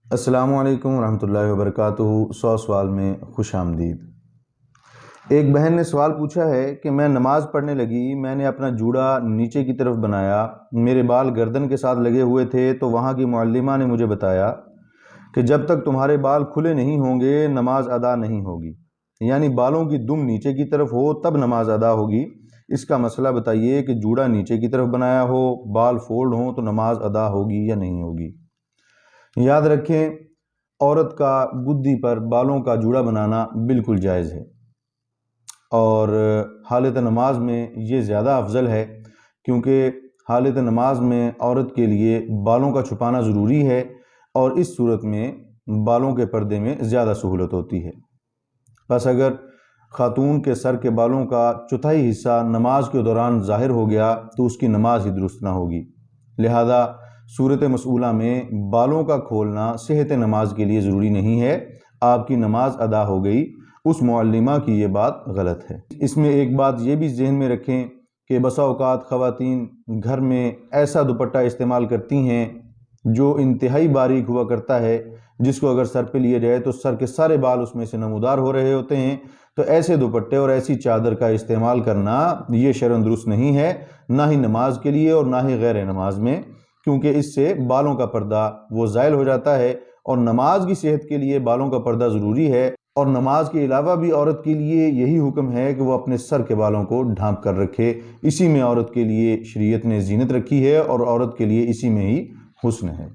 السلام علیکم ورحمۃ اللہ وبرکاتہ۔ 100 سوال میں خوش آمدید۔ ایک بہن نے سوال پوچھا ہے کہ میں نماز پڑھنے لگی، میں نے اپنا جوڑا نیچے کی طرف بنایا، میرے بال گردن کے ساتھ لگے ہوئے تھے تو وہاں کی معلمہ نے مجھے بتایا کہ جب تک تمہارے بال کھلے نہیں ہوں گے نماز ادا نہیں ہوگی، یعنی بالوں کی دم نیچے کی طرف ہو تب نماز ادا ہوگی۔ اس کا مسئلہ بتائیے کہ جوڑا نیچے کی طرف بنایا ہو، بال فولڈ ہوں تو نماز ادا ہوگی یا نہیں ہوگی۔ یاد رکھیں، عورت کا گدی پر بالوں کا جوڑا بنانا بالکل جائز ہے، اور حالت نماز میں یہ زیادہ افضل ہے، کیونکہ حالت نماز میں عورت کے لیے بالوں کا چھپانا ضروری ہے، اور اس صورت میں بالوں کے پردے میں زیادہ سہولت ہوتی ہے۔ بس اگر خاتون کے سر کے بالوں کا چوتھائی حصہ نماز کے دوران ظاہر ہو گیا تو اس کی نماز ہی درست نہ ہوگی، لہذا صورت مسئولہ میں بالوں کا کھولنا صحت نماز کے لیے ضروری نہیں ہے، آپ کی نماز ادا ہو گئی۔ اس معلمہ کی یہ بات غلط ہے۔ اس میں ایک بات یہ بھی ذہن میں رکھیں کہ بسا اوقات خواتین گھر میں ایسا دوپٹہ استعمال کرتی ہیں جو انتہائی باریک ہوا کرتا ہے، جس کو اگر سر پہ لیے جائے تو سر کے سارے بال اس میں سے نمودار ہو رہے ہوتے ہیں، تو ایسے دوپٹے اور ایسی چادر کا استعمال کرنا یہ شرعاً درست نہیں ہے، نہ ہی نماز کے لیے اور نہ ہی غیر نماز میں، کیونکہ اس سے بالوں کا پردہ وہ زائل ہو جاتا ہے، اور نماز کی صحت کے لیے بالوں کا پردہ ضروری ہے، اور نماز کے علاوہ بھی عورت کے لیے یہی حکم ہے کہ وہ اپنے سر کے بالوں کو ڈھانپ کر رکھے۔ اسی میں عورت کے لیے شریعت نے زینت رکھی ہے، اور عورت کے لیے اسی میں ہی حسن ہے۔